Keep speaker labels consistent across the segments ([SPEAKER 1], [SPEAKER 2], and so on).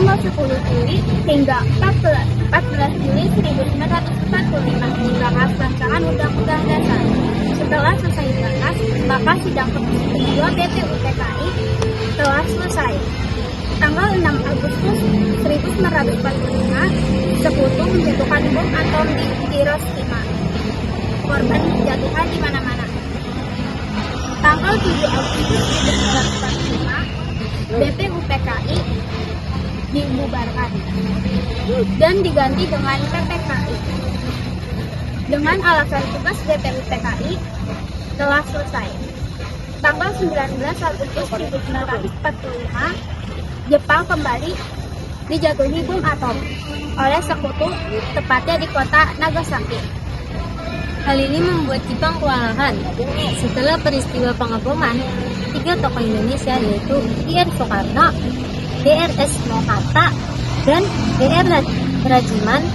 [SPEAKER 1] tanggal 10 Juli hingga 14 Juli 1945 dibahas rancangan Undang-Undang Dasar. Setelah selesai dibahas, maka sidang Komisi Kedua BPUPKI telah selesai. Tanggal 6 Agustus 1945, Sekutu menjatuhkan bom atom di Hiroshima. Korban jatuhan di mana-mana. Tanggal 7 Agustus 1945, BPUPKI dibubarkan dan diganti dengan PPKI. Dengan alasan tugas BPUPKI telah selesai. Tanggal 19 Agustus 1945, Jepang kembali dijatuhi bom atom oleh Sekutu, tepatnya di kota Nagasaki.
[SPEAKER 2] Hal ini membuat Jepang kewalahan. Setelah peristiwa pengeboman, 3 tokoh Indonesia yaitu Ir Soekarno, Drs Mohatta, dan Dr Rajiman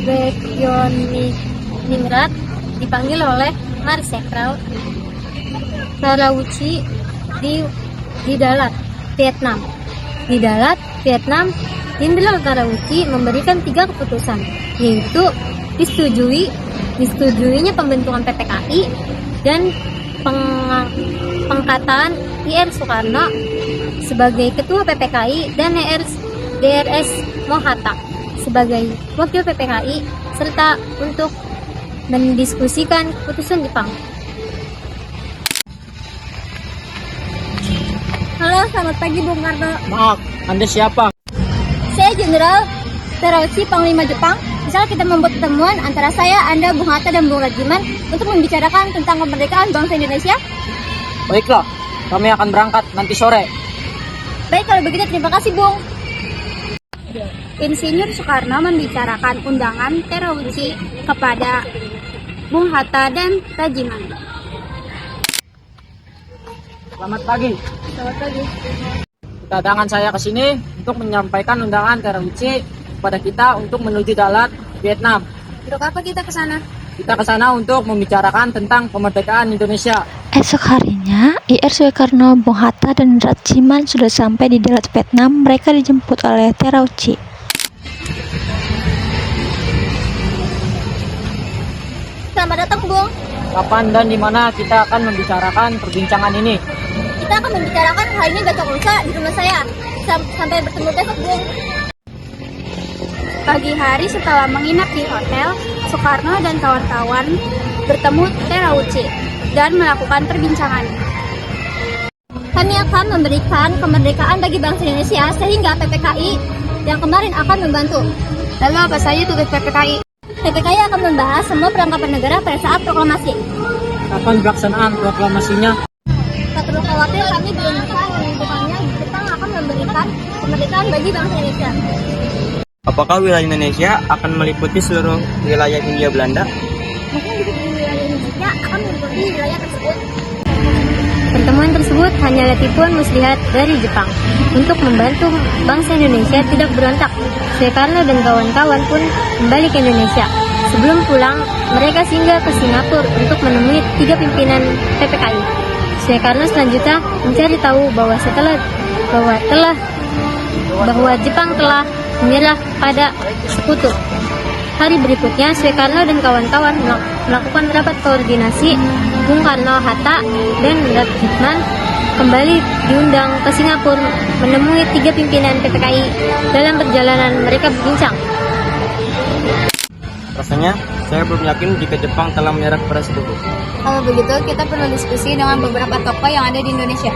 [SPEAKER 2] Bedjoningrat dipanggil oleh Marsekral Terauchi di Dalat, Vietnam. Di Dalat, Vietnam, Jenderal Terauchi memberikan 3 keputusan, yaitu disetujuinya pembentukan PPKI dan pengangkatan Ir Soekarno sebagai ketua PPKI dan Drs Mohatta sebagai wakil PPKI, serta untuk mendiskusikan keputusan Jepang.
[SPEAKER 1] Halo, selamat pagi Bung Karno.
[SPEAKER 3] Maaf, Anda siapa?
[SPEAKER 1] Saya Jenderal Terauchi, Panglima Jepang. Misal kita membuat pertemuan antara saya, Anda, Bung Hatta, dan Bung Rajiman untuk membicarakan tentang kemerdekaan bangsa Indonesia.
[SPEAKER 3] Baiklah, kami akan berangkat nanti sore.
[SPEAKER 1] Baik, kalau begitu terima kasih, Bung. Insinyur Soekarno membicarakan undangan Terauchi kepada Bung Hatta dan Rajiman.
[SPEAKER 3] Selamat pagi.
[SPEAKER 1] Selamat pagi.
[SPEAKER 3] Kedatangan saya ke sini untuk menyampaikan undangan Terauchi kepada kita untuk menuju Dalat, Vietnam.
[SPEAKER 1] Untuk apa kita ke sana?
[SPEAKER 3] Kita ke sana untuk membicarakan tentang kemerdekaan Indonesia.
[SPEAKER 4] Esok harinya, Ir Soekarno, Bung Hatta, dan Rajiman sudah sampai di Dalat, Vietnam. Mereka dijemput oleh Terauchi.
[SPEAKER 1] Selamat datang, Bung.
[SPEAKER 3] Kapan dan di mana kita akan membicarakan perbincangan ini?
[SPEAKER 1] Kita akan membicarakan hal ini besok lusa di rumah saya. Sampai bertemu besok, Bung. Pagi hari setelah menginap di hotel, Soekarno dan kawan-kawan bertemu Terauchi dan melakukan perbincangan. Kami akan memberikan kemerdekaan bagi bangsa Indonesia sehingga PPKI yang kemarin akan membantu. Lalu apa saja tugas PPKI? PPKI akan membahas semua perangkapan negara pada saat proklamasi.
[SPEAKER 3] Kapan pelaksanaan proklamasinya?
[SPEAKER 1] Tak perlu khawatir, kami belum bisa menentukannya. Jepang akan memberikan kemerdekaan bagi bangsa Indonesia.
[SPEAKER 5] Apakah wilayah Indonesia akan meliputi seluruh wilayah Hindia Belanda?
[SPEAKER 1] Mungkin di wilayah Indonesia akan meliputi wilayah tersebut.
[SPEAKER 2] Pertemuan tersebut hanyalah tipuan muslihat dari Jepang untuk membantu bangsa Indonesia tidak berontak. Soekarno dan kawan-kawan pun kembali ke Indonesia. Sebelum pulang, mereka singgah ke Singapura untuk menemui 3 pimpinan PPKI. Soekarno selanjutnya mencari tahu bahwa Jepang telah menyerah pada Sekutu. Hari berikutnya, Soekarno dan kawan-kawan melakukan rapat koordinasi. Bung Karno, Hatta, dan Rajiman kembali diundang ke Singapura menemui 3 pimpinan PPKI. Dalam perjalanan mereka berbincang.
[SPEAKER 5] Rasanya, saya belum yakin jika Jepang telah menyerah kepada Sekutu.
[SPEAKER 1] Kalau begitu, kita perlu diskusi dengan beberapa tokoh yang ada di Indonesia.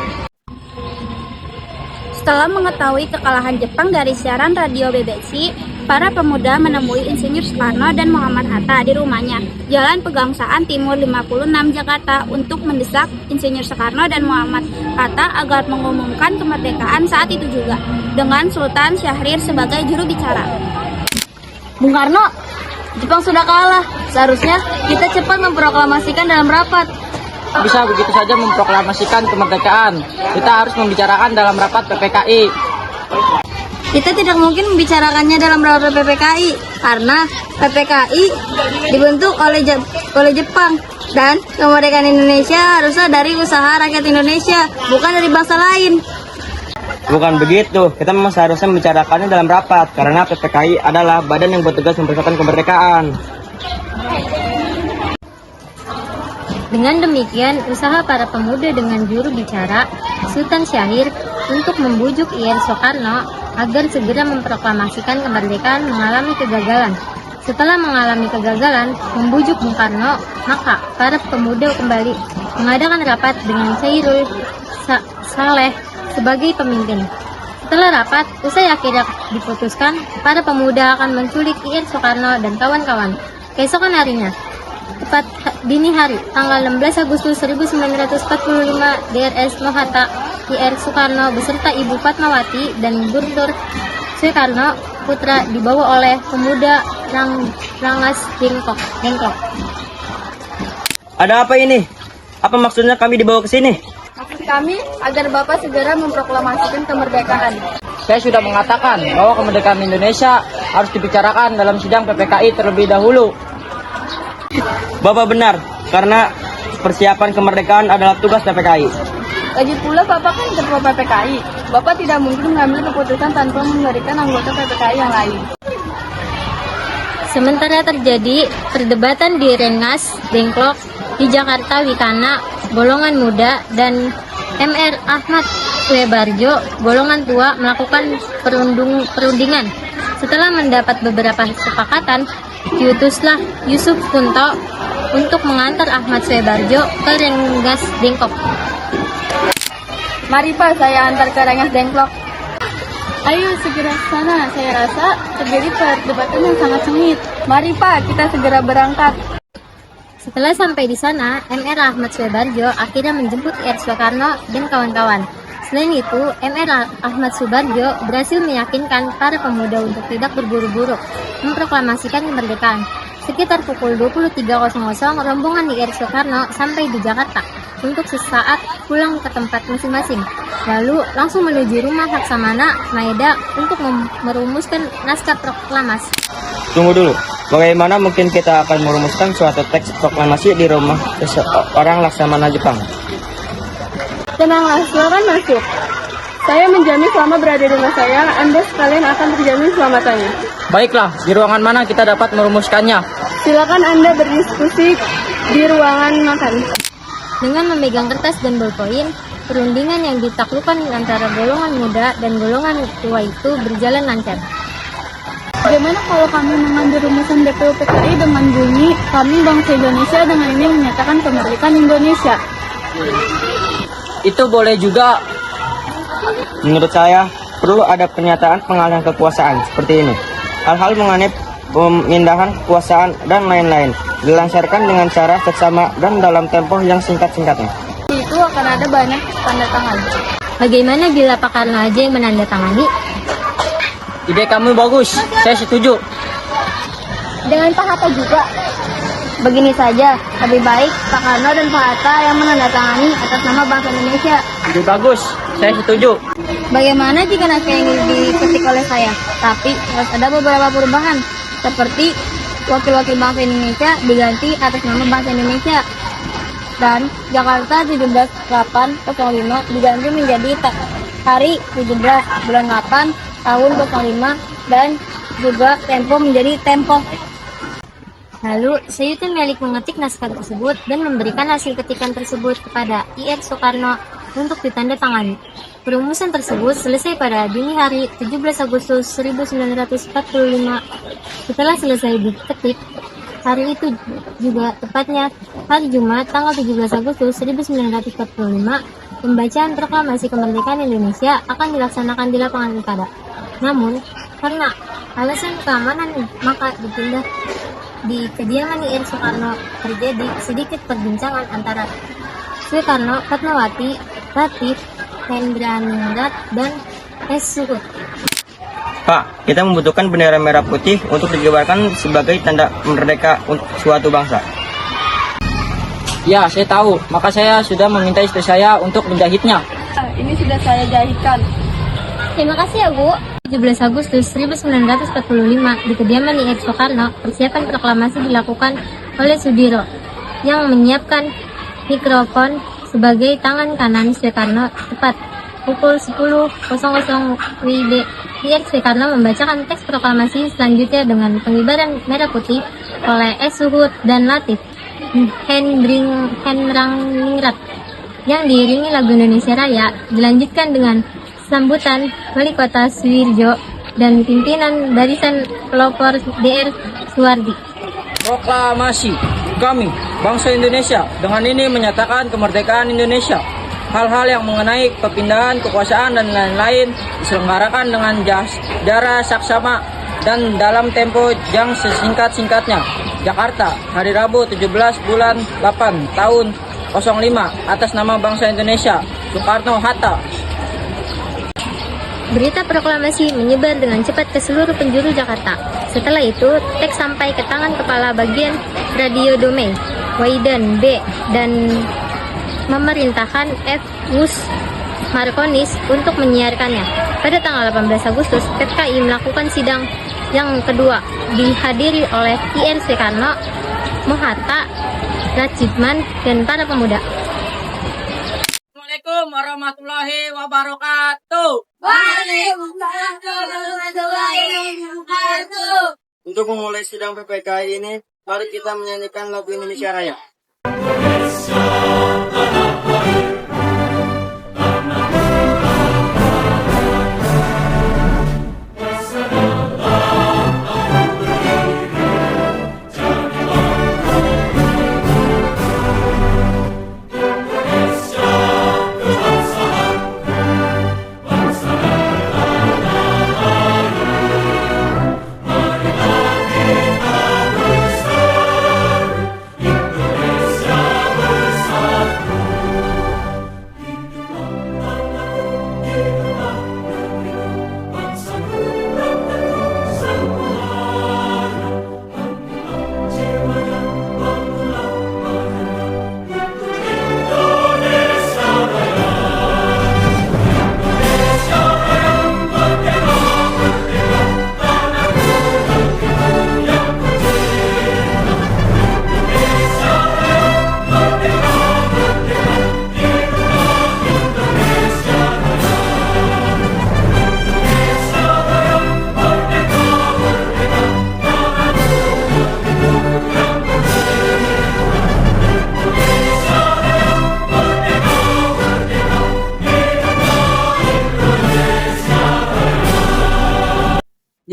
[SPEAKER 1] Setelah mengetahui kekalahan Jepang dari siaran radio BBC, para pemuda menemui Insinyur Soekarno dan Muhammad Hatta di rumahnya, Jalan Pegangsaan Timur 56, Jakarta, untuk mendesak Insinyur Soekarno dan Muhammad Hatta agar mengumumkan kemerdekaan saat itu juga, dengan Sultan Syahrir sebagai juru bicara.
[SPEAKER 2] Bung Karno, Jepang sudah kalah. Seharusnya kita cepat memproklamasikan dalam rapat.
[SPEAKER 3] Bisa begitu saja memproklamasikan kemerdekaan. Kita harus membicarakan dalam rapat PPKI.
[SPEAKER 2] Kita tidak mungkin membicarakannya dalam rapat PPKI karena PPKI dibentuk oleh Jepang dan kemerdekaan Indonesia harusnya dari usaha rakyat Indonesia, bukan dari bangsa lain.
[SPEAKER 5] Bukan begitu, kita memang seharusnya membicarakannya dalam rapat karena PPKI adalah badan yang bertugas mempersiapkan kemerdekaan.
[SPEAKER 2] Dengan demikian, usaha para pemuda dengan juru bicara, Sultan Syahir, untuk membujuk IR Soekarno agar segera memproklamasikan kemerdekaan mengalami kegagalan. Setelah mengalami kegagalan, membujuk Bung Karno, maka para pemuda kembali mengadakan rapat dengan Chairul Saleh sebagai pemimpin. Setelah rapat, usai akhirnya diputuskan, para pemuda akan menculik IR Soekarno dan kawan-kawan. Keesokan harinya, tepat dini hari, tanggal 16 Agustus 1945, DRS Mohatta, IR Soekarno beserta Ibu Fatmawati dan Guntur Soekarno Putra dibawa oleh pemuda Rangas Dengklok.
[SPEAKER 5] Ada apa ini? Apa maksudnya kami dibawa ke sini?
[SPEAKER 1] Maksud kami agar Bapak segera memproklamasikan kemerdekaan.
[SPEAKER 3] Saya sudah mengatakan bahwa kemerdekaan Indonesia harus dibicarakan dalam sidang PPKI terlebih dahulu.
[SPEAKER 5] Bapak benar, karena persiapan kemerdekaan adalah tugas PPKI.
[SPEAKER 1] Lagi pula Bapak kan ketua PPKI. Bapak tidak mungkin mengambil keputusan tanpa memberikan anggota PPKI yang lain.
[SPEAKER 2] Sementara terjadi perdebatan di Rengas Dengklok, di Jakarta Wikana, golongan muda, dan MR Ahmad Suebarjo, golongan tua, melakukan perundingan. Setelah mendapat beberapa kesepakatan, diutuslah Yusuf Kunto untuk mengantar Ahmad Suebarjo ke Rengas Dengklok.
[SPEAKER 1] Mari Pak, saya antar ke Rengas Dengklok. Ayo segera ke sana, saya rasa terjadi perdebatan yang sangat sengit. Mari Pak, kita segera berangkat.
[SPEAKER 2] Setelah sampai di sana, MR Ahmad Suebarjo akhirnya menjemput IR Soekarno dan kawan-kawan. Selain itu, MR Ahmad Suebarjo berhasil meyakinkan para pemuda untuk tidak berburu-buru memproklamasikan kemerdekaan. Sekitar pukul 23.00, rombongan IR Soekarno sampai di Jakarta untuk sesaat pulang ke tempat masing-masing. Lalu langsung menuju rumah Laksamana Maeda untuk merumuskan naskah proklamasi.
[SPEAKER 5] Tunggu dulu, bagaimana mungkin kita akan merumuskan suatu teks proklamasi di rumah seorang Laksamana Jepang?
[SPEAKER 1] Tenanglah, silakan masuk. Saya menjamin selama berada di rumah saya, Anda sekalian akan terjamin selamatannya.
[SPEAKER 3] Baiklah, di ruangan mana kita dapat merumuskannya?
[SPEAKER 1] Silakan Anda berdiskusi di ruangan makan.
[SPEAKER 2] Dengan memegang kertas dan bolpoin, perundingan yang ditaklukkan antara golongan muda dan golongan tua itu berjalan lancar.
[SPEAKER 1] Bagaimana kalau kami mengambil rumusan DPU PKI dengan bunyi, kami bangsa Indonesia dengan ini menyatakan kemerdekaan Indonesia?
[SPEAKER 3] Itu boleh juga.
[SPEAKER 5] Menurut saya, perlu ada pernyataan pengalihan kekuasaan seperti ini. Hal-hal mengenai pemindahan kekuasaan dan lain-lain dilancarkan dengan cara seksama dan dalam tempo yang singkat-singkatnya.
[SPEAKER 1] Itu akan ada banyak tanda tangan.
[SPEAKER 2] Bagaimana bila Pak Karno aja yang menandatangani?
[SPEAKER 3] Ide kamu bagus, saya setuju.
[SPEAKER 1] Dengan Pak Hatta juga. Begini saja, lebih baik Pak Karno dan Pak Hatta yang menandatangani atas nama bangsa Indonesia.
[SPEAKER 3] Ide bagus, saya setuju.
[SPEAKER 1] Bagaimana jika naskah yang diketik oleh saya? Tapi harus ada beberapa perubahan, seperti wakil-wakil bangsa Indonesia diganti atas nama bangsa Indonesia. Dan Jakarta 17/8/05 diganti menjadi hari 17 bulan 8 tahun 05 dan juga tempo menjadi tempo.
[SPEAKER 2] Lalu, Sayuti Melik mengetik naskah tersebut dan memberikan hasil ketikan tersebut kepada IR Soekarno untuk ditandatangani. Perumusan tersebut selesai pada dini hari 17 Agustus 1945. Setelah selesai diketik, hari itu juga tepatnya hari Jumat tanggal 17 Agustus 1945, pembacaan proklamasi kemerdekaan Indonesia akan dilaksanakan di lapangan Pilkada. Namun, karena alasan keamanan, maka dipindah di kediaman IR Soekarno terjadi sedikit perbincangan antara Soekarno, Fatmawati, Latif, Hendraningrat, dan S. Suhut.
[SPEAKER 5] Pak, kita membutuhkan bendera merah putih untuk dikibarkan sebagai tanda merdeka untuk suatu bangsa.
[SPEAKER 3] Ya, saya tahu. Maka saya sudah meminta istri saya untuk menjahitnya.
[SPEAKER 1] Ini sudah saya jahitkan.
[SPEAKER 2] Terima kasih ya, Bu. 17 Agustus 1945, di kediaman IR Soekarno, persiapan proklamasi dilakukan oleh Sudiro, yang menyiapkan mikrofon sebagai tangan kanan Soekarno tepat pukul 10.00 WIB, IR Soekarno membacakan teks proklamasi selanjutnya dengan pengibaran merah putih oleh S. Suhut dan Latif Henrangningrat yang diiringi lagu Indonesia Raya, dilanjutkan dengan sambutan Wali Kota Suwirjo dan pimpinan barisan pelopor DR Suwardi.
[SPEAKER 3] Proklamasi kami, bangsa Indonesia, dengan ini menyatakan kemerdekaan Indonesia. Hal-hal yang mengenai perpindahan kekuasaan dan lain-lain diselenggarakan dengan secara saksama dan dalam tempo yang sesingkat-singkatnya. Jakarta, hari Rabu 17 bulan 8 tahun 05 atas nama bangsa Indonesia, Soekarno-Hatta.
[SPEAKER 2] Berita proklamasi menyebar dengan cepat ke seluruh penjuru Jakarta. Setelah itu, teks sampai ke tangan Kepala Bagian Radio Dome, Waidan B, dan memerintahkan F. Wus Markonis untuk menyiarkannya. Pada tanggal 18 Agustus, PKI melakukan sidang yang kedua, dihadiri oleh IR Soekarno, Mohatta, Rajitman, dan para pemuda.
[SPEAKER 3] Assalamualaikum warahmatullahi wabarakatuh.
[SPEAKER 5] Untuk memulai sidang PPKI ini, mari kita menyanyikan lagu Indonesia Raya.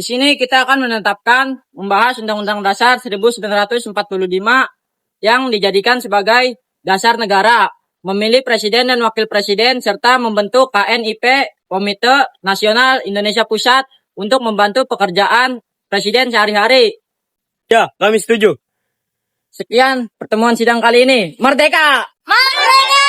[SPEAKER 3] Di sini kita akan membahas Undang-Undang Dasar 1945 yang dijadikan sebagai dasar negara, memilih presiden dan wakil presiden, serta membentuk KNIP, Komite Nasional Indonesia Pusat, untuk membantu pekerjaan presiden sehari-hari.
[SPEAKER 5] Ya, kami setuju.
[SPEAKER 3] Sekian pertemuan sidang kali ini. Merdeka!
[SPEAKER 1] Merdeka!